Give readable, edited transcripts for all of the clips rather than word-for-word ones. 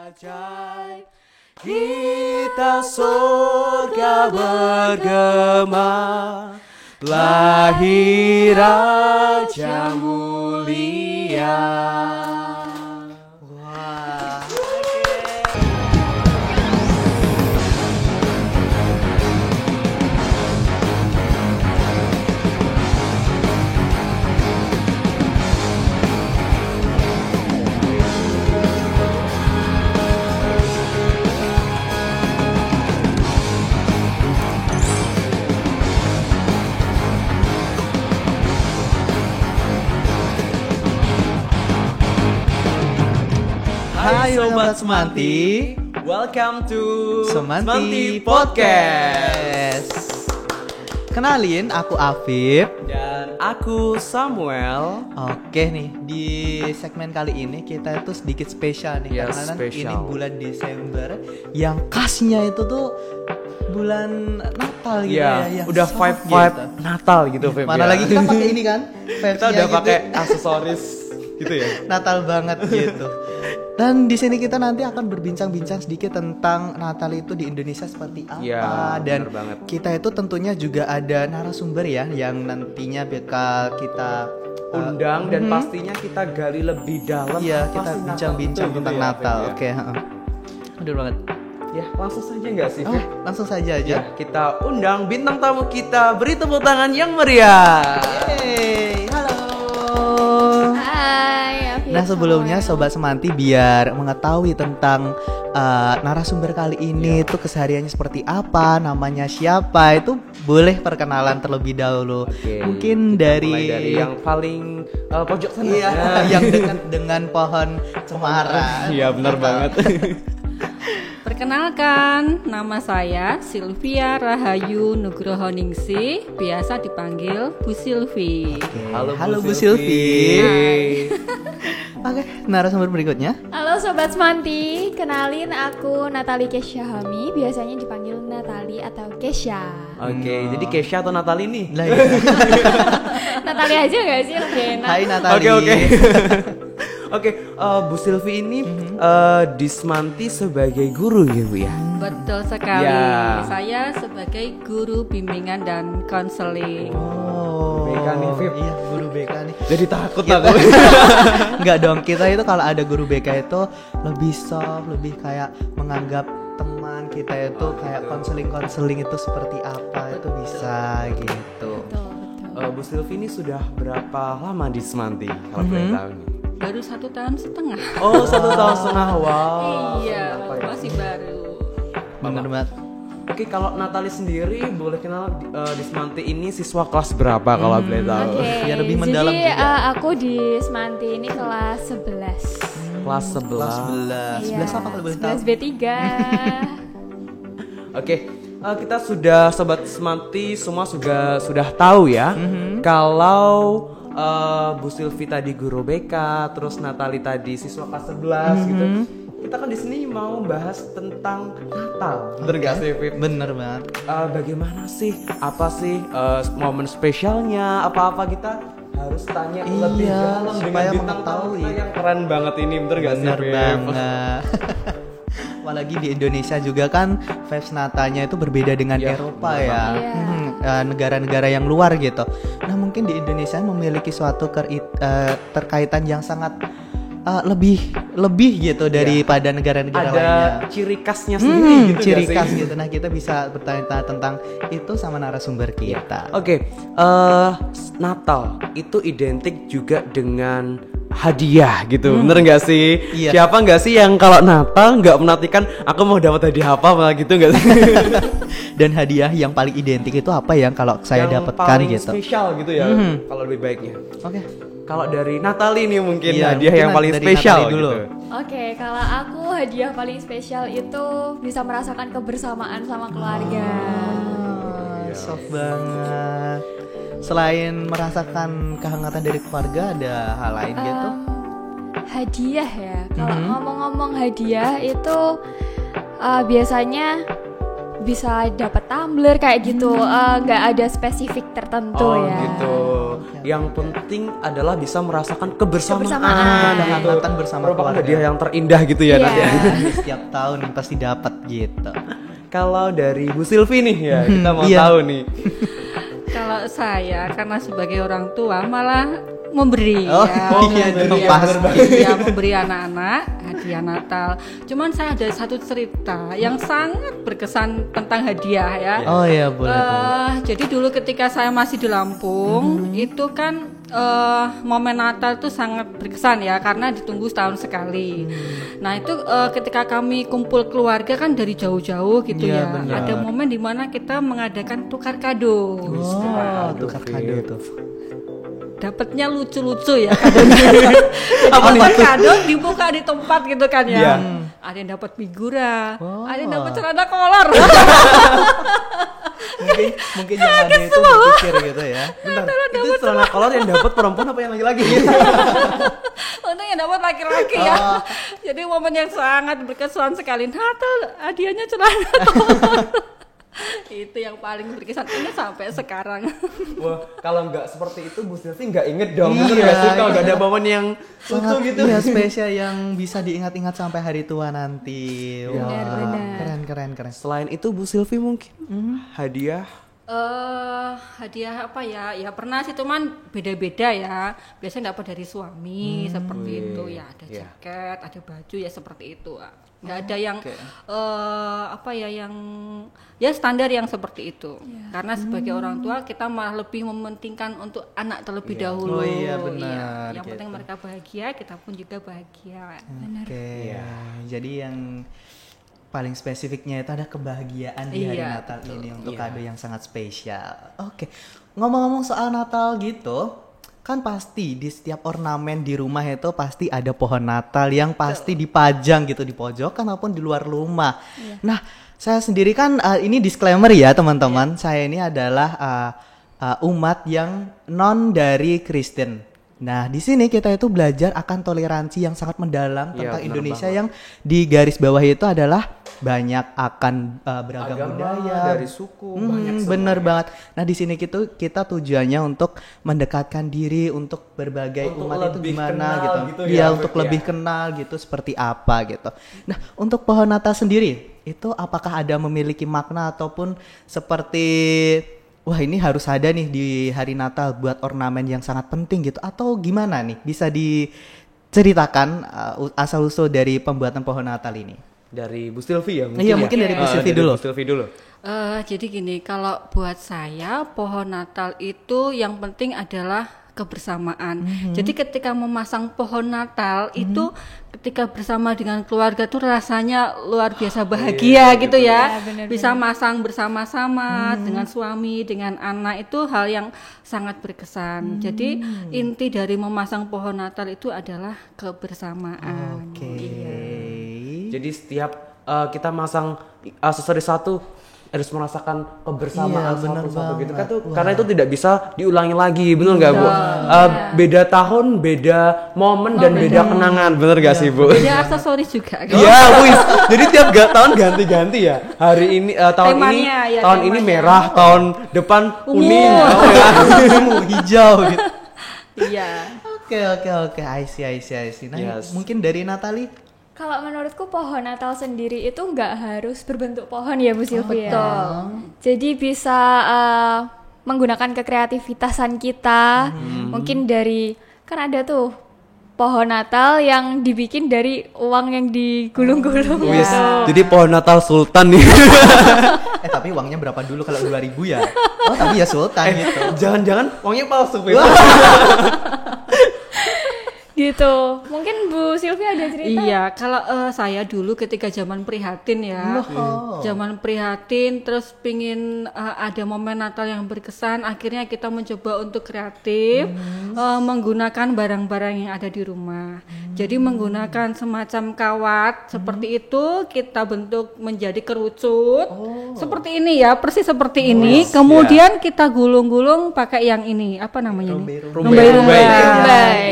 ajaib, kita surga bergema, lahir Raja mulia. Wah. Hai Sobat Semanti, welcome to Semanti Podcast. Kenalin, aku Afif. Dan aku Samuel. Oke nih, di segmen kali ini kita itu sedikit spesial nih. Yes, karena kan spesial. ini bulan Desember yang khasnya itu tuh bulan Natal gitu Ya, yang udah soft vibe gitu. Natal gitu, Feb. Mana lagi kita pakai ini kan? Kita udah pakai aksesoris gitu ya. Natal banget gitu. Dan di sini kita nanti akan berbincang-bincang sedikit tentang Natal itu di Indonesia seperti apa. Ya, dan bener banget. kita itu tentunya juga ada narasumber ya yang nantinya bakal kita Undang dan pastinya kita gali lebih dalam. Iya, apa kita sih Natal bincang-bincang itu, tentang gitu ya, Natal. Feb, ya. Oke, Bener banget. Ya, langsung saja nggak sih, Oh, Feb? langsung saja aja. Ya, kita undang bintang tamu kita. Beri tepuk tangan yang meriah. Hey, halo. Hai, Afif, Nah sebelumnya Samuel. Sobat Semanti biar mengetahui tentang narasumber kali ini itu kesehariannya seperti apa, namanya siapa, itu boleh perkenalan terlebih dahulu. Oke, Mungkin kita dari, mulai dari yang paling pojok sana. iya, Nah. yang dekat dengan pohon cemara. Iya, benar banget. Perkenalkan, nama saya Sylvia Rahayu Nugroho Ningsih, biasa dipanggil Bu Sylvi. Halo Bu Sylvi. Oke, narasumber berikutnya. Halo Sobat Semanti, kenalin aku Natali Kesha Hami, biasanya dipanggil Natali atau Kesha. Oke, jadi Kesha atau Natali nih? Lah, iya. Natali aja gak sih lebih enak? Hai Natali. Oke. Oke, Bu Sylvi ini di Semanti sebagai guru ya, Bu ya? Betul sekali, Ya. saya sebagai guru bimbingan dan konseling. Oh, BK nih, Vip. Iya, guru BK nih. Jadi takut aku. Enggak dong, kita itu kalau ada guru BK itu lebih soft, lebih kayak menganggap teman kita itu kayak konseling itu seperti apa, itu bisa gitu. Betul, betul. Bu Sylvi ini sudah berapa lama di Semanti kalau boleh tahu nih? Baru 1,5 tahun. Oh, 1 tahun setengah. Wow. Iya, Apa ya? masih baru. Bener banget. Oke, kalau Natali sendiri boleh kenal di Semanti ini siswa kelas berapa kalau boleh tahu? Oke, Biar lebih mendalam jadi juga. aku di Semanti ini kelas 11. Kelas 11. Kelas 11. 11 apa kalau boleh tahu? 11 B3. Oke, kita sudah Sobat Semanti semua sudah tahu ya. Kalau Bu Sylvi tadi guru BK, terus Natali tadi siswa kelas 11 gitu. Kita kan di sini mau bahas tentang Natal. Bener gak sih, Vip? Bener banget. Bagaimana sih? Apa sih momen spesialnya? Apa-apa kita harus tanya lebih Iya, dalam dengan supaya bintang tamu mengetahui. kita yang keren banget ini. Bener gak sih, Bener Vip? banget. Apalagi di Indonesia juga kan vibes Natalnya itu berbeda dengan Iya, Eropa bener ya. banget. Iya. Negara-negara yang luar gitu. Nah mungkin di Indonesia memiliki suatu terkaitan yang sangat lebih gitu daripada negara-negara lainnya. Ada ciri khasnya sendiri gitu Ciri gak sih? khas gitu. Nah kita bisa bertanya tentang itu sama narasumber kita. Oke, Natal itu identik juga dengan hadiah gitu, bener nggak sih? Iya. Siapa nggak sih yang kalau Natal nggak menantikan aku mau dapat hadiah apa malah gitu nggak sih? Dan hadiah yang paling identik itu apa yang kalau saya Yang dapatkan paling gitu. spesial gitu ya, kalau lebih baiknya. Oke. Kalau dari Natali nih mungkin Iya, hadiah mungkin yang paling dari spesial Natali dulu. gitu. Oke, kalau aku hadiah paling spesial itu bisa merasakan kebersamaan sama keluarga. Soft banget. Selain merasakan kehangatan dari keluarga, ada hal lain gitu? Hadiah ya. Kalau ngomong-ngomong hadiah itu biasanya bisa dapat tumbler kayak gitu. Nggak ada spesifik tertentu Oh ya. gitu. yang penting adalah bisa merasakan kebersamaan. Kebersamaan. Kehangatan bersama Merupakan keluarga. hadiah yang terindah gitu ya Iya. nanti. Setiap tahun pasti dapat gitu. Kalau dari Bu Silvi nih ya, kita mau Iya. tahu nih. Kalau saya karena sebagai orang tua malah memberi Oh, iya, memberi, dong, pasti. ya, memberi anak-anak hadiah Natal. Cuman saya ada satu cerita yang sangat berkesan tentang hadiah ya. Oh iya, boleh. Jadi dulu ketika saya masih di Lampung itu kan momen Natal itu sangat berkesan ya karena ditunggu setahun sekali. Nah itu ketika kami kumpul keluarga kan dari jauh-jauh gitu Iya, ya. benar. Ada momen dimana kita mengadakan tukar kado. Oh, tukar kado tuh. Dapatnya lucu-lucu ya kadonya. Dapat kado dibuka di tempat gitu kan ya. Iya. Ada yang dapat figura, Wow. ada yang dapat celana kolor. Mungkin yang ada itu berpikir gitu ya. Bentar, itu celana kolor yang dapat perempuan apa yang laki-laki? Untuk yang dapat laki-laki ya. Jadi momen yang sangat berkesan sekali. Natal hadiahnya celana kolor. Itu yang paling berkesan ini sampai sekarang. Wah, kalau nggak seperti itu Bu Silvi nggak inget dong. Iya, Bener nggak sih kalau iya. nggak ada momen yang lucu Sangat gitu? iya, spesial yang bisa diingat-ingat sampai hari tua nanti. Wah, Benar-benar. keren. Selain itu Bu Silvi mungkin hadiah. Hadiah apa ya? Ya pernah sih cuman beda-beda ya. Biasanya dapat dari suami seperti itu ya. Ada Iya. jaket, ada baju ya seperti itu. Nggak ada yang apa ya yang ya standar yang seperti itu. Karena sebagai orang tua kita malah lebih mementingkan untuk anak terlebih dahulu. Oh iya, benar, Yang penting gitu. mereka bahagia, kita pun juga bahagia. Oke. Jadi yang paling spesifiknya itu ada kebahagiaan di hari Iya, Natal betul. ini untuk Iya. kado yang sangat spesial. Oke. Ngomong-ngomong soal Natal gitu, kan pasti di setiap ornamen di rumah itu pasti ada pohon Natal yang pasti dipajang gitu di pojokan maupun di luar rumah. Nah, saya sendiri kan ini disclaimer ya teman-teman, saya ini adalah umat yang non dari Kristen. Nah, di sini kita itu belajar akan toleransi yang sangat mendalam Iya, tentang benar Indonesia banget. yang di garis bawah itu adalah banyak akan beragam Agama, budaya, dari suku, banyak semua bener ya. banget. Nah, di sini kita tujuannya untuk mendekatkan diri untuk berbagai Untuk umat itu lebih gimana kenal gitu. gitu Iya, ya, untuk Beb, lebih ya. kenal gitu seperti apa gitu. Nah, untuk pohon Natal sendiri itu apakah ada memiliki makna ataupun seperti wah ini harus ada nih di hari Natal buat ornamen yang sangat penting gitu atau gimana nih? Bisa diceritakan asal-usul dari pembuatan pohon Natal ini? Dari Bu Silvi ya mungkin. Iya, ya? mungkin dari Bu Silvi dari dulu. Bu Silvi dulu. Jadi gini, kalau buat saya pohon Natal itu yang penting adalah kebersamaan. Jadi ketika memasang pohon Natal itu ketika bersama dengan keluarga tuh rasanya luar biasa bahagia gitu ya. Ya, benar-benar. Bisa masang bersama-sama dengan suami, dengan anak itu hal yang sangat berkesan. Jadi inti dari memasang pohon Natal itu adalah kebersamaan. Oke. Jadi setiap kita masang aksesori satu harus merasakan kebersamaan Iya, bener satu-satu gitu kan banget. tuh karena itu tidak bisa diulangi lagi, bener nggak Bu? Beda tahun, beda momen dan beda kenangan, bener nggak sih Bu? Jadi aksesoris juga. Iya, wis. Jadi tiap tahun ganti-ganti ya. Hari ini tahun ini Temanya, ya, tahun ini temanya. merah, tahun depan kuning. Ungu. Oh, ya. Ungu, hijau gitu. Iya. Oke. I see. Nah, Yes. mungkin dari Natali. Kalau menurutku pohon Natal sendiri itu nggak harus berbentuk pohon ya Bu Sylvia. betul. Jadi bisa menggunakan kekreativitasan kita. Mungkin dari kan ada tuh pohon Natal yang dibikin dari uang yang digulung-gulung. Wis. Jadi pohon Natal Sultan nih. Tapi uangnya berapa dulu kalau 2.000 ya? Oh, tapi ya Sultan gitu. Jangan-jangan uangnya palsu, Bu. Gitu. Mungkin Bu Sylvia ada cerita? Iya, kalau saya dulu ketika zaman prihatin ya, zaman prihatin, terus pingin ada momen Natal yang berkesan, akhirnya kita mencoba untuk kreatif, menggunakan barang-barang yang ada di rumah. Jadi menggunakan semacam kawat seperti itu, kita bentuk menjadi kerucut, seperti ini ya, persis seperti ini. Kemudian kita gulung-gulung pakai yang ini, apa namanya nih? Rumbai.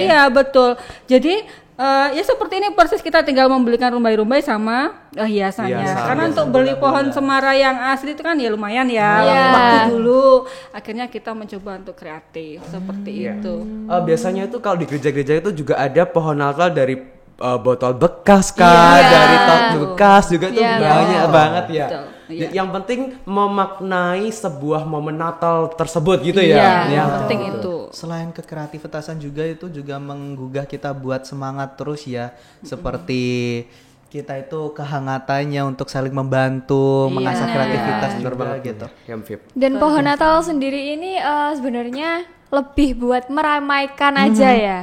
Iya betul. Jadi Ya seperti ini persis, kita tinggal membelikan rumbai-rumbai sama hiasannya. Hiasan, Karena hiasan untuk beli pohon cemara yang asli itu kan ya lumayan ya. Iya. Waktu dulu akhirnya kita mencoba untuk kreatif seperti itu. Biasanya itu kalau di gereja-gereja itu juga ada pohon Natal dari botol bekas kan, Iya. dari tot bekas juga tuh Iya, banyak betul. banget ya. Betul, iya. Yang penting memaknai sebuah momen Natal tersebut gitu Iya, ya. yang Ya. penting itu. Selain kekreativitasan juga itu juga menggugah kita buat semangat terus ya. Seperti kita itu kehangatannya untuk saling membantu, Iya. mengasah kreativitas Bener juga banget gitu. Ya, Vip. Dan pohon Natal sendiri ini sebenarnya lebih buat meramaikan aja ya.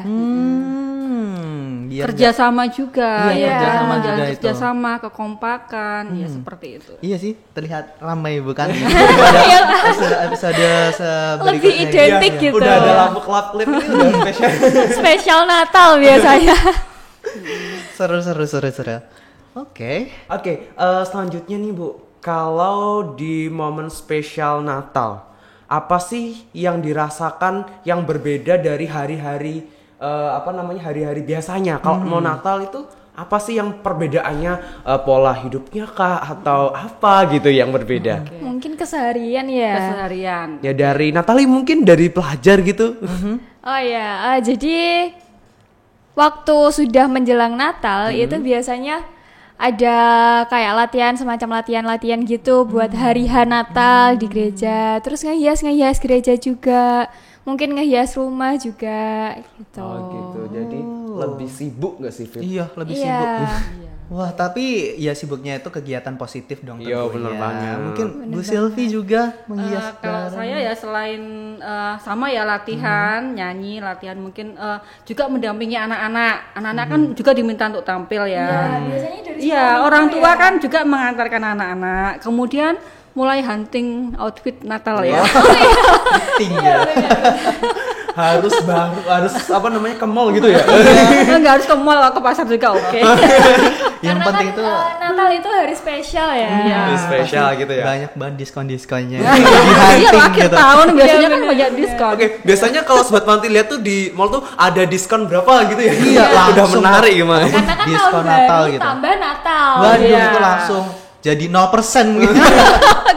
Biar Kerjasama juga, Iya, ya kerjasama kan? juga itu. Kerjasama, kekompakan, ya seperti itu. iya sih, terlihat ramai bukan? Episode Lebih berikutnya. identik gitu. Udah ada lampu klip ini udah spesial. Spesial Natal biasanya. Seru. Oke. Oke, selanjutnya nih Bu, kalau di momen spesial Natal, apa sih yang dirasakan yang berbeda dari hari-hari hari-hari biasanya? Kalau mau Natal itu apa sih yang perbedaannya, pola hidupnya kah atau apa gitu yang berbeda? Mungkin keseharian ya. Keseharian. Ya dari Natali mungkin dari pelajar gitu. Oh ya, jadi waktu sudah menjelang Natal itu biasanya ada kayak latihan, semacam latihan gitu buat hari H Natal di gereja. Terus ngehias gereja juga. Mungkin ngehias rumah juga gitu. Oh gitu. Jadi lebih sibuk nggak sih, Fit? Iya, lebih Iya. sibuk. Wah, tapi ya sibuknya itu kegiatan positif dong Iya, tentunya. bener banget. Mungkin Bu Sylvie juga menghias Kalau saya ya selain sama ya latihan, nyanyi, latihan mungkin juga mendampingi anak-anak. Anak-anak kan juga diminta untuk tampil ya. Biasanya dari Iya, orang tua kan juga mengantarkan anak-anak. Kemudian mulai hunting outfit Natal ya. tinggal. harus apa namanya ke mall gitu ya? Enggak harus ke mall, ke pasar juga oke. Yang Karena penting kan, tuh Natal itu hari spesial ya. Itu spesial gitu ya. banyak banget diskon-diskonnya. Iya, akhir tahun biasanya kan bener. banyak diskon. Oke, biasanya kalau sobat Panti lihat tuh di mall tuh ada diskon berapa gitu ya? Iya, udah langsung. menarik gimana? Karena kan Diskon tahun Natal baru gitu. tambah Natal. Waduh, Iya. itu langsung jadi 0% gitu.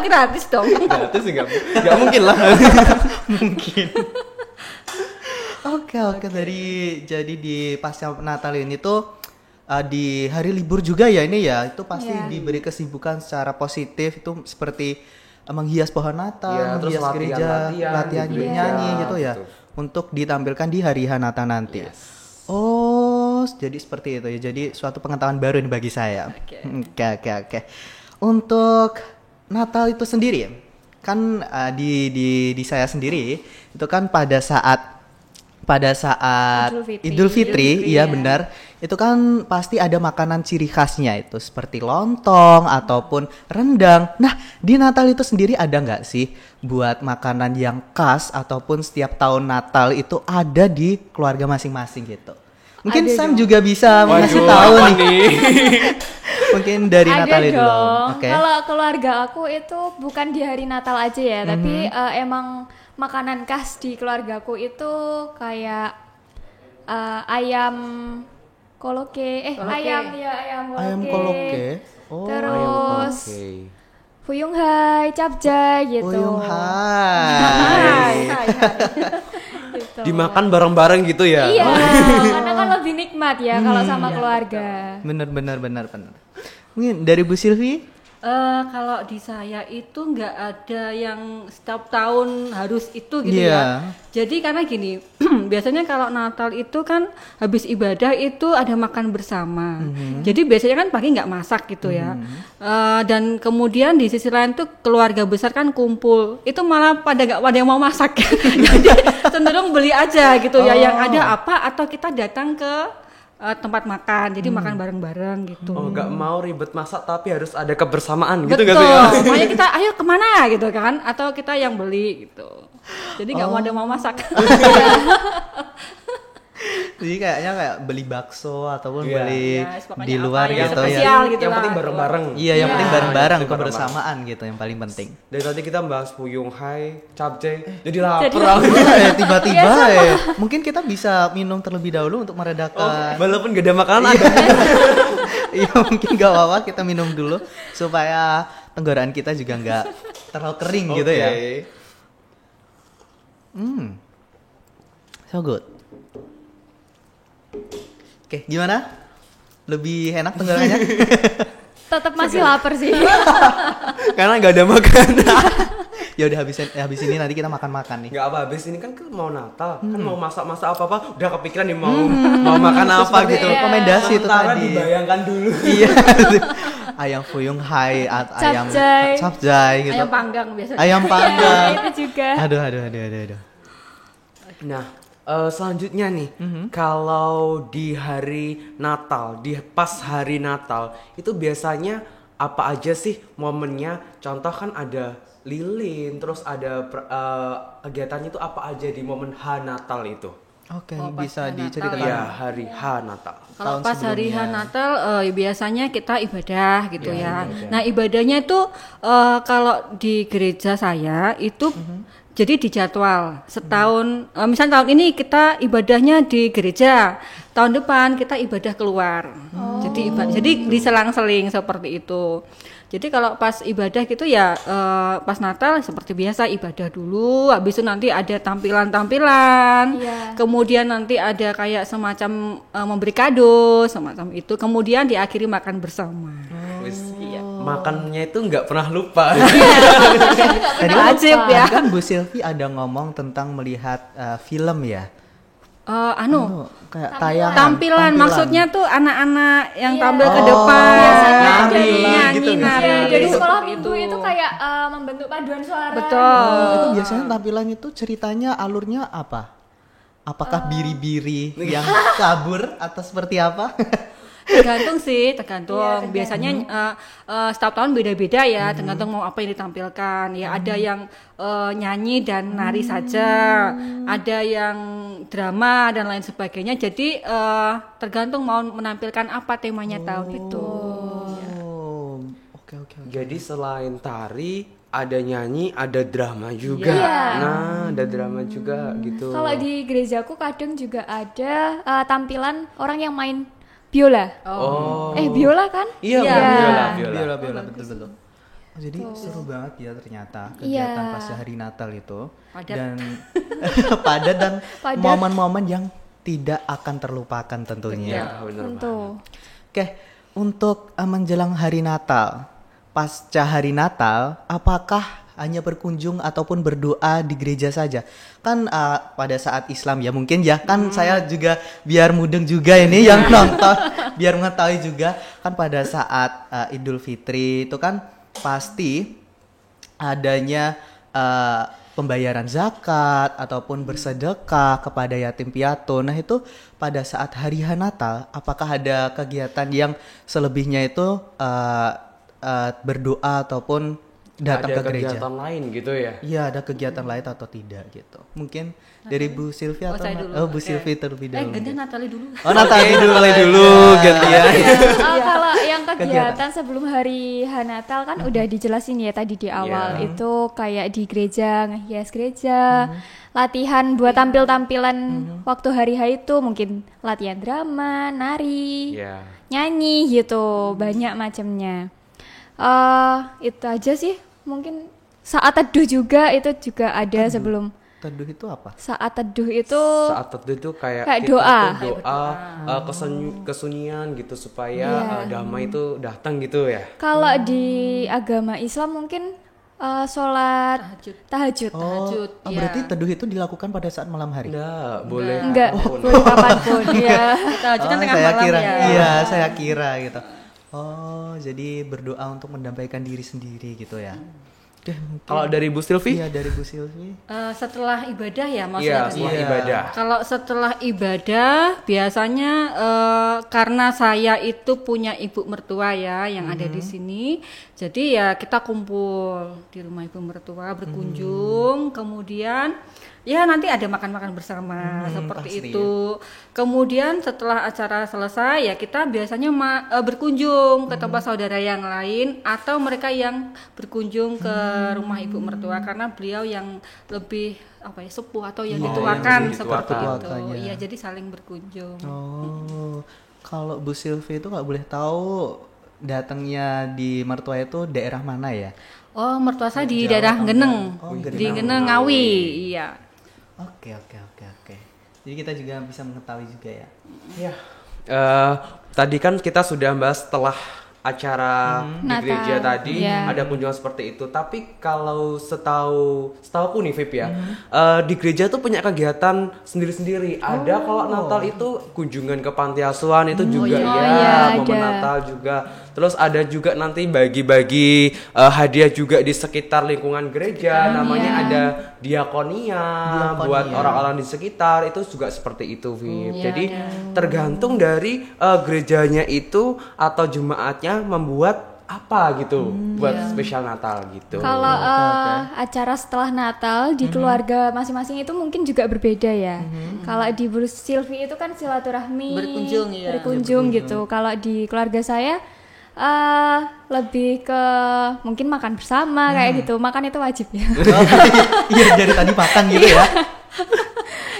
Gratis dong. Gratis sih nggak mungkin lah. Mungkin. Oke, jadi di pasca Natal ini tuh di hari libur juga ya ini ya, itu pasti Iya. diberi kesibukan secara positif itu seperti menghias pohon Natal, Iya, terus menghias gereja, latihan di gereja, nyanyi gitu ya, gitu. untuk ditampilkan di hari H Natal nanti. Oh, jadi seperti itu ya. Jadi suatu pengetahuan baru ini bagi saya. Oke. Untuk Natal itu sendiri kan di saya sendiri itu kan pada saat Idul Fitri, iya benar. Itu kan pasti ada makanan ciri khasnya itu seperti lontong ataupun rendang. Nah, di Natal itu sendiri ada nggak sih buat makanan yang khas ataupun setiap tahun Natal itu ada di keluarga masing-masing gitu? Mungkin Ada Sam dong. juga bisa mengasih Waduh, tahu apa nih. Mungkin dari Ada Natal dulu. dong. Oke. Kalau keluarga aku itu bukan di hari Natal aja ya, tapi emang makanan khas di keluargaku itu kayak ayam koloke, Ayam koloke. Oh, Terus Oke. fuyung hai, capjay gitu. Fuyung Hai, hai. hai. Gitu. Dimakan bareng-bareng gitu ya? Iya, karena kan lebih nikmat ya kalau sama keluarga. Bener. Mungkin dari Bu Sylvie? Kalau di saya itu nggak ada yang setiap tahun harus itu gitu Iya. ya. Jadi karena gini, biasanya kalau Natal itu kan habis ibadah itu ada makan bersama. Jadi biasanya kan pagi nggak masak gitu ya. Dan kemudian di sisi lain tuh keluarga besar kan kumpul. Itu malah pada nggak ada yang mau masak. Jadi cenderung beli aja gitu ya. Yang ada apa atau kita datang ke tempat makan, jadi makan bareng-bareng gitu. Oh, nggak mau ribet masak tapi harus ada kebersamaan gitu Betul, nggak sih ya? makanya kita ayo kemana gitu kan, atau kita yang beli gitu. Jadi nggak mau ada mau masak. Jadi kayaknya kayak beli bakso ataupun Iya. beli Ya, pokoknya di luar apa yang gitu ya. spesial gitu yang lah. penting bareng-bareng. Iya, yang penting bareng-bareng, Itu bareng-bareng. kebersamaan gitu yang paling penting. Dari tadi kita bahas Puyung Hai, Capcay, jadi lapar. Tiba-tiba ya. Mungkin kita bisa minum terlebih dahulu untuk meredakan. Walaupun gak ada makanan ada. Iya, mungkin gak apa-apa kita minum dulu supaya tenggorokan kita juga nggak terlalu kering gitu ya. So good. Oke, gimana? Lebih enak tenggorokannya? Tetap masih lapar sih. Karena gak ada makanan. Ya udah habis ini nanti kita makan-makan nih. Gak apa, habis ini kan mau Natal, kan mau masak-masak apa-apa, udah kepikiran nih mau makan apa gitu. Rekomendasi itu Sementara tadi. dibayangkan dulu. Iya. Ayam Fuyung Hai, ayam Capcay. capcay gitu. Ayam panggang biasanya. Ayam panggang. Itu juga. Aduh. Nah, selanjutnya nih, kalau di hari Natal, pas hari Natal, itu biasanya apa aja sih momennya? Contoh kan ada lilin, terus ada kegiatannya itu apa aja di momen H Natal itu? Oke, Oh, pas bisa hari diceritakan. Natal Iya, hari H Natal. Kalau Tahun pas hari H sebelumnya. Natal biasanya kita ibadah gitu ya. Nah ibadahnya itu kalau di gereja saya itu jadi dijadwal setahun. Misal tahun ini kita ibadahnya di gereja, tahun depan kita ibadah keluar. Jadi diselang-seling seperti itu. Jadi kalau pas ibadah gitu ya pas Natal seperti biasa ibadah dulu, habis itu nanti ada tampilan-tampilan, Iya. kemudian nanti ada kayak semacam memberi kado semacam itu, kemudian diakhiri makan bersama. Iya. Makannya itu nggak pernah lupa. Tadi Wajib ya. kan Bu Silvi ada ngomong tentang melihat film ya. Kayak tayangan. Tampilan maksudnya tuh anak-anak yang tampil ke Oh, depan, biasanya nari, nyanyi, gitu, nari. Iya, jadi sekolah Seperti minggu itu kayak membentuk paduan suara. Betul. Itu biasanya tampilan itu ceritanya alurnya apa? Apakah biri-biri yang kabur atau seperti apa? Tergantung sih, tergantung. Iya, tergantung. Biasanya setiap tahun beda-beda ya, tergantung mau apa yang ditampilkan. Ya ada yang nyanyi dan nari saja, ada yang drama dan lain sebagainya. Jadi tergantung mau menampilkan apa temanya tahun itu. Oh, oke. Jadi selain tari, ada nyanyi, ada drama juga. Iya. Nah, ada drama juga gitu. Kalau di gerejaku kadang juga ada tampilan orang yang main biola. Oh. Biola kan? Iya, Iya. biola. Betul. Oh, jadi seru banget ya ternyata Iya. kegiatan pas hari Natal itu. Padat. Dan padat dan Padat. momen-momen yang tidak akan terlupakan tentunya. Iya, benar. Tentu. Oke, untuk menjelang hari Natal, pasca hari Natal, apakah hanya berkunjung ataupun berdoa di gereja saja? Kan pada saat Islam ya mungkin ya, kan saya juga biar mudeng juga ini yang nonton, biar mengetahui juga kan pada saat Idul Fitri itu kan pasti adanya pembayaran zakat ataupun bersedekah kepada yatim piatu. Nah itu pada saat hari Natal, apakah ada kegiatan yang selebihnya itu berdoa ataupun datang Ada ke gereja? kegiatan lain gitu ya. Iya, ada kegiatan lain atau tidak gitu. Mungkin dari Bu Silvi atau saya dulu. Bu Oke. Silvi terlebih dahulu. gantian Natali dulu. Oh, Natal dulu gantian. Kalau yang kegiatan sebelum hari H Natal kan udah dijelasin ya tadi di awal. Iya. Itu kayak di gereja, ngehias gereja, latihan buat tampil-tampilan waktu hari H itu mungkin latihan drama, nari, Iya. nyanyi gitu, banyak macamnya. Itu aja sih. Mungkin saat teduh juga itu juga ada sebelum Teduh itu apa? saat teduh itu Saat teduh itu kayak Kayak kita doa. tuh doa kesunyian gitu supaya Iya. damai itu datang gitu ya. kalau di agama Islam mungkin sholat tahajud. Tahajud, Oh, iya. berarti teduh itu dilakukan pada saat malam hari? Enggak, boleh. Enggak, apapun. boleh kapanpun. Iya. Tahajud kan tengah saya malam kira, ya. iya, saya kira gitu. Oh, jadi berdoa untuk mendamaikan diri sendiri gitu ya. Oke, mungkin- Kalau dari Bu Silvi? Iya, dari Bu Silvi. Setelah ibadah ya Iya, maksudnya. tadi? setelah Iya. ibadah. Kalau setelah ibadah biasanya karena saya itu punya ibu mertua ya yang ada di sini, jadi ya kita kumpul di rumah ibu mertua berkunjung, kemudian ya nanti ada makan-makan bersama seperti pasti. itu. Kemudian setelah acara selesai ya kita biasanya berkunjung ke tempat saudara yang lain atau mereka yang berkunjung ke rumah ibu mertua karena beliau yang lebih sepuh atau yang dituakan yang seperti itu. dituakannya. Iya, jadi saling berkunjung. Oh, kalau Bu Silvi itu nggak boleh tahu datangnya di mertua itu daerah mana ya? Oh, mertua saya di daerah Geneng. Oh, Di Geneng. Geneng Ngawi. Iya. Oke. Jadi kita juga bisa mengetahui juga ya. Tadi kan kita sudah bahas setelah acara di Natal, gereja tadi iya. ada kunjungan seperti itu. Tapi kalau setahu aku nih Vip ya, di gereja tuh punya kegiatan sendiri-sendiri. Ada kalau Natal itu kunjungan ke panti asuhan itu juga iya, momen ada. Natal juga. Terus ada juga nanti bagi-bagi hadiah juga di sekitar lingkungan gereja. Namanya ada diakonia buat orang-orang di sekitar. Itu juga seperti itu, Vip. Jadi tergantung dari gerejanya itu atau jemaatnya membuat apa gitu buat spesial Natal gitu. Kalau acara setelah Natal di keluarga masing-masing itu mungkin juga berbeda ya. Kalau di Bu Silvi itu kan silaturahmi, Berkunjung, ya. berkunjung gitu. Kalau di keluarga saya lebih ke mungkin makan bersama kayak gitu. Makan itu wajib ya. Iya, dari tadi makan gitu ya.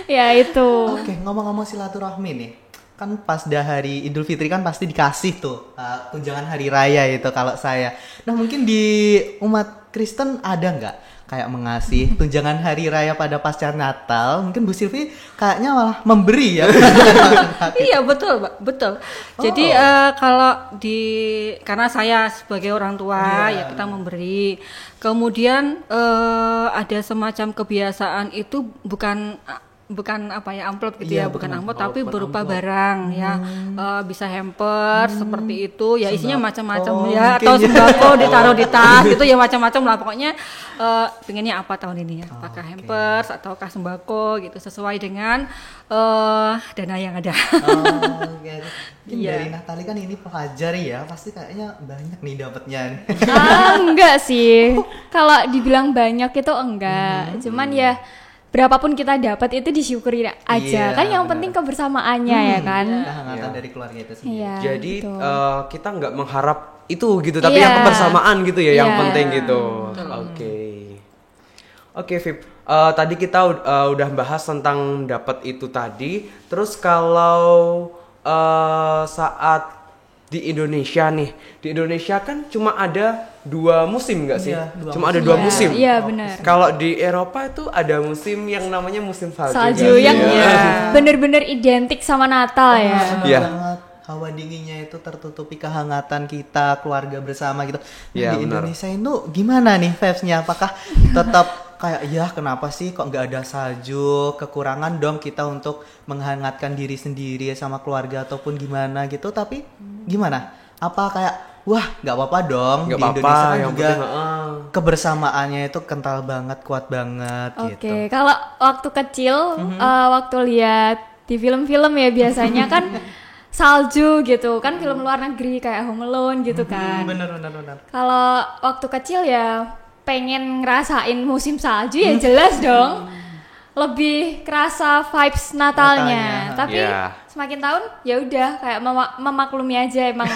Ya itu. Oke, ngomong-ngomong silaturahmi nih. Kan pas dah hari Idul Fitri kan pasti dikasih tuh tunjangan hari raya itu kalau saya. Nah, mungkin di umat Kristen ada nggak kayak mengasih tunjangan hari raya pada pasca Natal? Mungkin Bu Silvi kayaknya malah memberi ya. Iya, betul, Mbak. Betul. Jadi kalau karena saya sebagai orang tua ya kita memberi. Kemudian ada semacam kebiasaan itu bukan amplop gitu Iya, ya, bukan bukan amplop amplop, tapi bukan berupa amplop. barang ya, bisa hamper seperti itu ya, isinya macam-macam ya, mungkin atau ya. sembako ditaruh di tas gitu ya, macam-macam lah pokoknya. Pengennya apa tahun ini ya, apakah hampers ataukah sembako gitu sesuai dengan dana yang ada. Oke. Mungkin Iya. dari Natali kan ini pelajari ya, pasti kayaknya banyak nih dapatnya nih. Enggak sih. Kalau dibilang banyak itu enggak. Cuman ya berapapun kita dapat itu disyukuri aja. Iya, Kan yang benar. penting kebersamaannya ya kan. Kehangatan dari keluarga itu sendiri. Iya. Jadi betul. kita nggak mengharap itu gitu, tapi Iya. yang kebersamaan gitu ya, yang Iya. penting gitu. Oke, Vip. Tadi kita udah bahas tentang dapat itu tadi. Terus kalau saat di Indonesia nih, di Indonesia kan cuma ada 2 musim nggak sih? Iya, dua Cuma ada musim. 2 Iya, musim. Iya benar. Kalau di Eropa itu ada musim yang namanya musim salju. Salju nggak sih? yang Iya. bener-bener identik sama Natal ya. Benar Iya. banget. Hawa dinginnya itu tertutupi kehangatan kita, keluarga bersama gitu. Nah, Iya, di benar. Indonesia itu gimana nih vibes-nya? Apakah tetap kayak ya kenapa sih kok nggak ada salju? Kekurangan dong kita untuk menghangatkan diri sendiri sama keluarga ataupun gimana gitu. Tapi gimana? Apa kayak wah nggak apa-apa dong Nggak di apa-apa, Indonesia kan yang juga penting, kebersamaannya itu kental banget, kuat banget Oke, gitu. kalau waktu kecil, waktu lihat di film-film ya biasanya kan salju gitu, kan film luar negeri kayak Home Alone gitu kan. Bener. Kalau waktu kecil ya pengen ngerasain musim salju ya jelas dong. Lebih kerasa vibes Natalnya. Natalnya, Tapi Iya. semakin tahun ya udah kayak memaklumi aja emang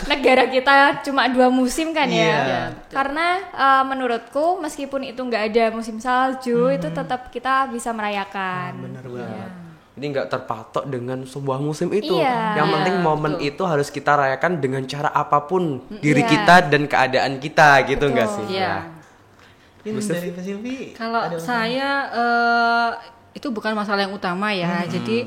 negara kita cuma 2 musim kan ya. Iya. Karena menurutku meskipun itu nggak ada musim salju itu tetap kita bisa merayakan. Bener banget. Jadi nggak terpatok dengan sebuah musim itu. Iya. Yang penting Iya, momen betul. itu harus kita rayakan dengan cara apapun diri Iya. kita dan keadaan kita gitu nggak Betul. sih? Iya. Mungkin dari Pak Silvi Kalau ada saya itu bukan masalah yang utama ya. Jadi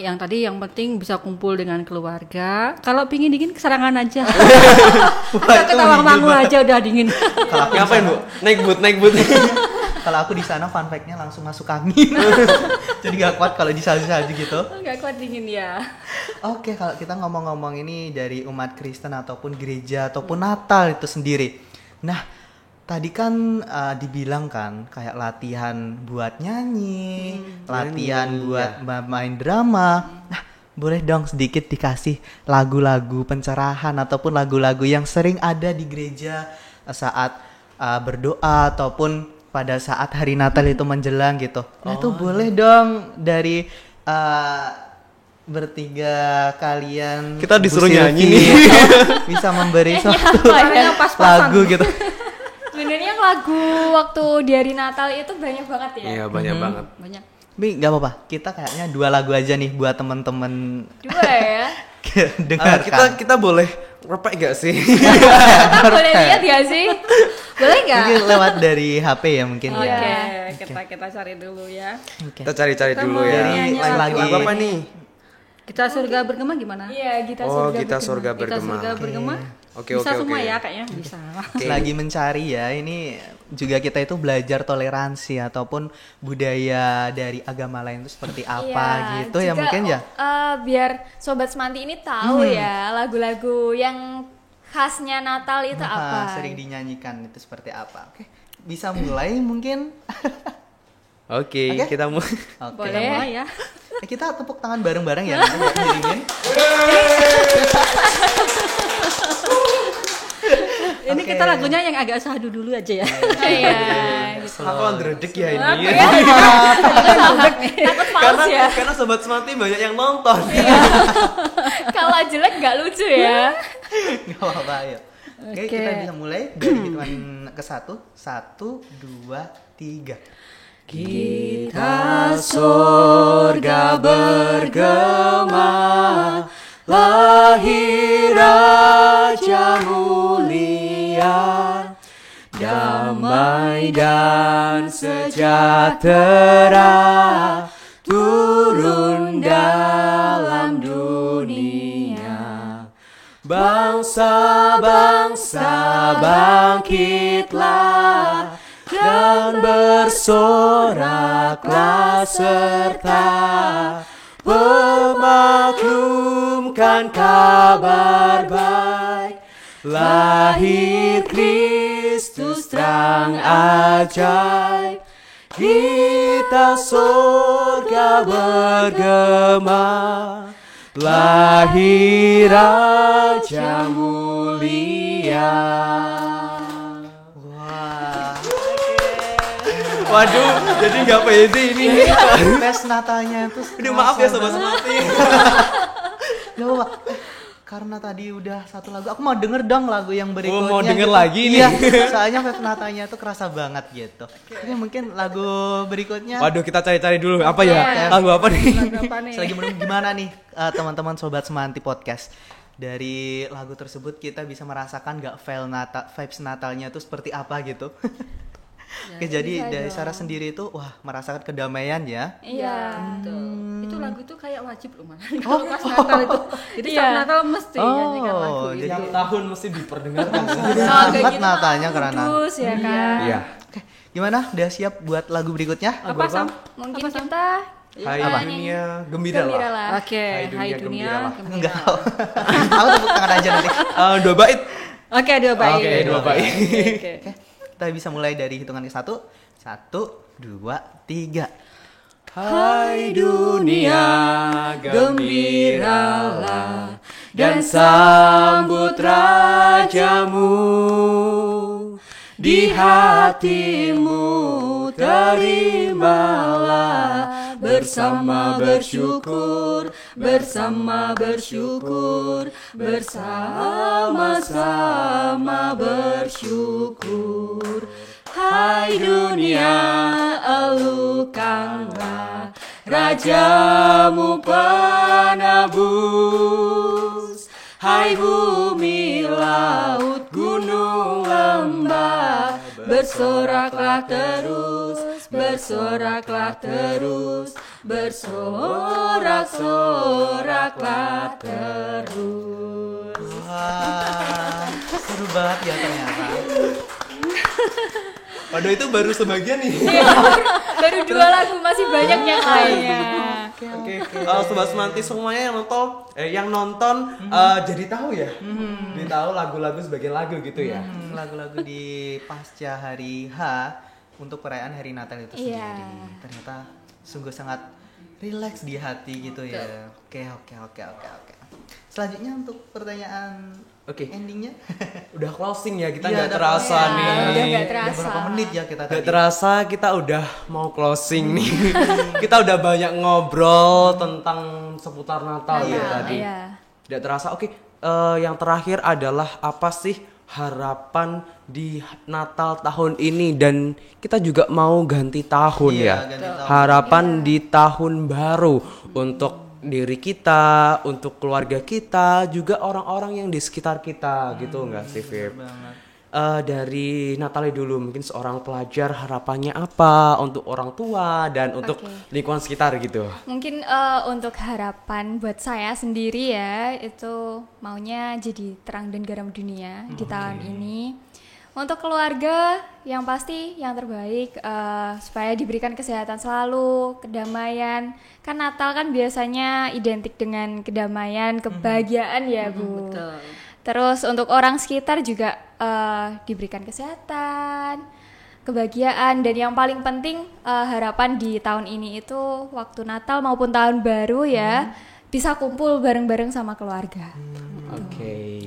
yang tadi yang penting bisa kumpul dengan keluarga. Kalau pingin dingin kesarangan aja. Atau kita manggu aja udah dingin. Ngapain Bu? Naik boot. Kalau aku di sana fun fact-nya langsung masuk angin. Jadi gak kuat kalau di salju-salju gitu. Enggak kuat dingin ya. Oke, kalau kita ngomong-ngomong ini dari umat Kristen ataupun gereja ataupun Natal itu sendiri. Nah, tadi kan dibilang kan kayak latihan buat nyanyi, latihan nyanyi, buat main drama. Nah, boleh dong sedikit dikasih lagu-lagu pencerahan ataupun lagu-lagu yang sering ada di gereja saat berdoa ataupun pada saat hari Natal itu menjelang gitu. Nah itu boleh dong dari bertiga kalian Kita disuruh Bu nyanyi Sylvie, nih. bisa memberi suatu Caranya pas-pasan. lagu gitu. Sebenarnya lagu waktu di hari Natal itu banyak banget ya. Iya, banyak banget. Banyak. Tapi nggak apa-apa, kita kayaknya 2 lagu aja nih buat temen-temen 2 ya. dengarkan. Kita boleh repek gak sih? Boleh lihat ya sih? Boleh nggak? Mungkin lewat dari HP ya mungkin Oke, ya. kita cari dulu ya. Oke. Kita cari-cari Kita dulu mau ya. nyanyi lagi Lagu apa nih? Kita surga bergema gimana? Iya, kita Oh, surga kita bergema. surga Kita bergema. surga bergema. Oke, Bisa oke, semua oke. ya kayaknya bisa. Lagi mencari ya, ini juga kita itu belajar toleransi ataupun budaya dari agama lain itu seperti apa Iya, gitu ya juga, mungkin ya. Biar Sobat Semanti ini tahu ya lagu-lagu yang khasnya Natal itu apa. Sering dinyanyikan itu seperti apa. Oke, bisa mulai mungkin. Oke, Oke. kita mau. Oke. Boleh mulai ya. Kita tepuk tangan bareng-bareng ya nanti buat ngiringin. Ini Oke. kita lagunya yang agak sahdu dulu aja ya. Iya. Aku andredek ya ini. Takut fals ya. Karena sobat Semanti banyak yang nonton. Kalau jelek nggak lucu ya. Gak apa-apa ya. Oke, Oke. kita bisa mulai dari hitungan ke 1. 1, 2, 3. Kita surga bergema, lahir Raja mulia, damai dan sejahtera turun dalam dunia. Bangsa-bangsa bangkitlah dan bersoraklah serta memaklumkan kabar baik, lahir Kristus terang ajaib. Kita surga bergema, lahir Raja mulia. Wah. Waduh, jadi nggak pede ini. Tes Natalnya itu Aduh, maaf ya sobat Semanti. Gak apa-apa. Karena tadi udah satu lagu, aku mau denger dong lagu yang berikutnya. mau denger gitu. lagi nih. Iya, soalnya Tes Natalnya tuh kerasa banget gitu. Oke, mungkin lagu berikutnya. Waduh, kita cari-cari dulu. Apa ya? Oke. Lagu apa nih? Lagu apa nih? Selagi menunggu gimana nih teman-teman Sobat Semanti Podcast. Dari lagu tersebut kita bisa merasakan gak vibes Natalnya tuh seperti apa gitu. Oke, jadi bisa dari dong. Sarah sendiri itu wah merasakan kedamaian ya. Iya. Itu lagu itu kayak wajib loh malah. Kalau pas Natal itu. Jadi saat Natal mesti nyanyikan lagu itu. jadi Tahun mesti diperdengarkan. sangat Natalnya karena. Kudus ya kan. Iya. Oke, gimana? Udah siap buat lagu berikutnya? Apa Sam? Mungkin Apa, Sam? kita Hai dunia, gembira gembira lah. lah. Oke, hai dunia. gembiralah. Enggak tahu. Aku tepuk tangan aja nanti. 2 bait. Oke, dua baik. Oke, 2 bait. Oke. Oke, kita bisa mulai dari hitungan ke 1. 1, 2, 3. Hai dunia, gembiralah dan sambut rajamu. Di hatimu terimalah bersama bersyukur, bersama bersyukur, bersama-sama bersyukur. Hai dunia, elukanlah Rajamu penebus. Hai bumi, laut, gunung, lembah, bersoraklah terus, bersoraklah terus, bersorak-soraklah terus. Wah, seru banget ya ternyata. Waduh, itu baru sebagian nih. Baru 2 lagu, masih banyak yang lainnya. Oke, sobat Semanti semuanya yang nonton jadi tahu ya, jadi tahu lagu-lagu sebagai lagu gitu ya. Lagu-lagu di pasca hari H untuk perayaan hari Natal itu sendiri. Iya. Ternyata sungguh sangat rileks di hati gitu ya. Oke. Selanjutnya untuk pertanyaan Oke, endingnya. udah closing ya, kita Iya, nggak udah terasa closing. nih. Udah nggak Udah terasa. berapa menit ya kita Gak tadi? terasa kita udah mau closing nih. Kita udah banyak ngobrol tentang seputar Natal ya tadi. Iya. Tidak terasa. Oke, yang terakhir adalah apa sih harapan di Natal tahun ini, dan kita juga mau ganti tahun Iya, ya. ganti tahun. Harapan di tahun baru untuk diri kita, untuk keluarga kita, juga orang-orang yang di sekitar kita gitu nggak sih, Fib? Dari Natalie dulu, mungkin seorang pelajar harapannya apa untuk orang tua dan untuk lingkungan sekitar gitu. Mungkin untuk harapan buat saya sendiri ya, itu maunya jadi terang dan garam dunia di tahun ini. Untuk keluarga yang pasti yang terbaik, supaya diberikan kesehatan selalu, kedamaian. Kan Natal kan biasanya identik dengan kedamaian, kebahagiaan ya Bu. Betul. Terus untuk orang sekitar juga diberikan kesehatan, kebahagiaan, dan yang paling penting harapan di tahun ini itu waktu Natal maupun tahun baru ya bisa kumpul bareng-bareng sama keluarga. Oke.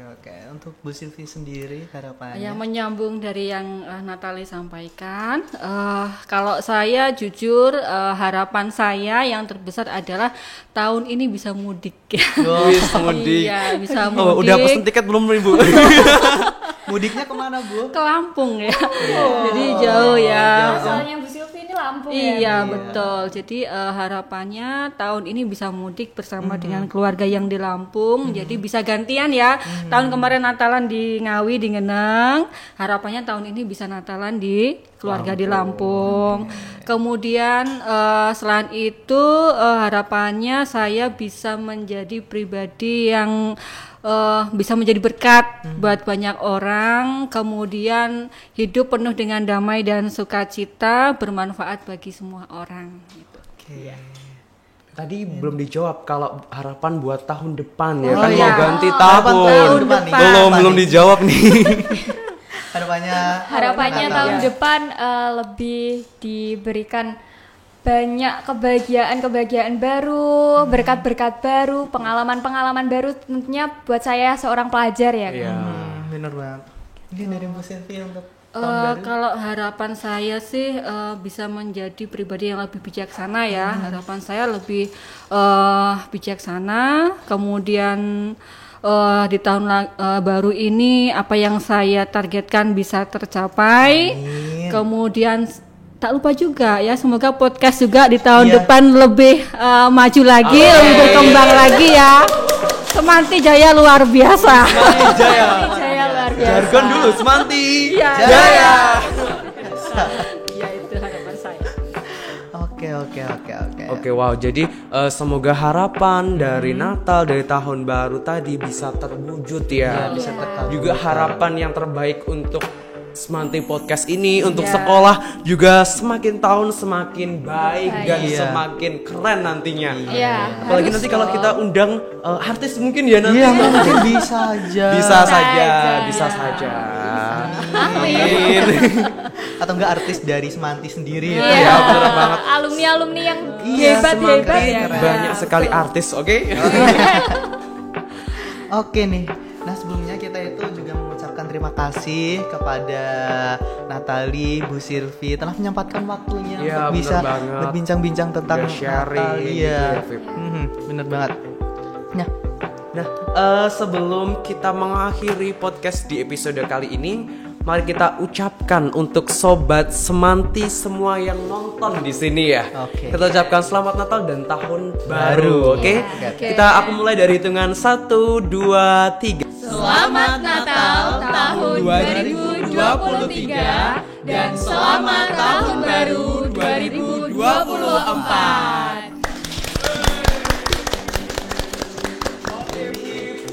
Oke. Untuk Bu Silvi sendiri harapannya? Yang menyambung dari yang Natalie sampaikan, kalau saya jujur harapan saya yang terbesar adalah tahun ini bisa mudik. Wis mudik. Iya, bisa mudik. Oh, udah pesen tiket belum nih, Bu? Mudiknya kemana Bu? Ke Lampung ya. Jadi jauh ya. Asalnya Bu Silvi ini Lampung ya. Iya betul. Jadi harapannya tahun ini bisa mudik bersama dengan keluarga yang di Lampung. Jadi bisa gantian ya. Tahun kemarin Natalan di Ngawi di Ngeneng. Harapannya tahun ini bisa Natalan di keluarga di Lampung. Kemudian selain itu harapannya saya bisa menjadi pribadi yang bisa menjadi berkat buat banyak orang, kemudian hidup penuh dengan damai dan sukacita, bermanfaat bagi semua orang. Gitu. Oke. Tadi belum dijawab kalau harapan buat tahun depan ya, Oh, kan iya. mau ganti Harapan tahun. tahun depan nih. Belum dijawab nih. Natal Harapannya tahun ya. depan lebih diberikan banyak kebahagiaan baru, berkat-berkat baru, pengalaman-pengalaman baru, tentunya buat saya seorang pelajar ya. Iya. Bener banget. Mungkin dari Bu Silvi untuk tahun baru. Kalau harapan saya sih bisa menjadi pribadi yang lebih bijaksana ya. Harapan saya lebih bijaksana. Kemudian di tahun baru ini apa yang saya targetkan bisa tercapai. Amin. Kemudian tak lupa juga ya, semoga podcast juga di tahun Iya. depan lebih maju lagi, lebih berkembang lagi ya. Semanti Jaya luar biasa. Jaya. Jaya luar biasa. Jargon dulu, Semanti. Iya. Jaya. Ya itu harapan saya. Oke. Oke, wow. Jadi semoga harapan dari Natal, dari tahun baru tadi bisa terwujud ya. Bisa terkabul. Juga harapan yang terbaik untuk Semanti Podcast ini, untuk sekolah juga semakin tahun semakin baik dan Iya. semakin keren nantinya. Iya. Apalagi nanti kalau kita undang artis mungkin ya nanti. Iya, mungkin bisa aja. Bisa saja, saja. bisa saja. Amin. Atau enggak artis dari Semanti sendiri ya. Iya, bener banget. Alumni-alumni yang Iya, hebat-hebat semakin ya. keren. Banyak sekali artis, oke? Oke nih. Nah, sebelumnya kita itu juga mengucapkan terima kasih kepada Natalie, Bu Silvi telah menyempatkan waktunya Iya, untuk bisa bener banget. berbincang-bincang tentang Udah sharing Natal. gitu Iya. ya, Vip. Bener banget. Nah, Sebelum kita mengakhiri podcast di episode kali ini, mari kita ucapkan untuk sobat Semanti semua yang nonton di sini ya. Oke. Kita ucapkan selamat Natal dan tahun baru, oke? Oke. Aku mulai dari hitungan 1, 2, 3. Selamat Natal tahun 2023 dan selamat tahun baru 2024.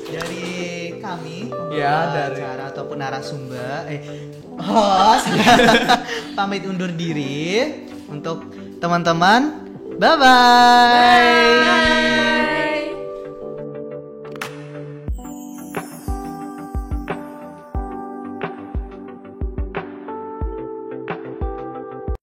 dari kami Ya, pembawa dari- acara ataupun narasumber host pamit undur diri untuk teman-teman. Bye bye.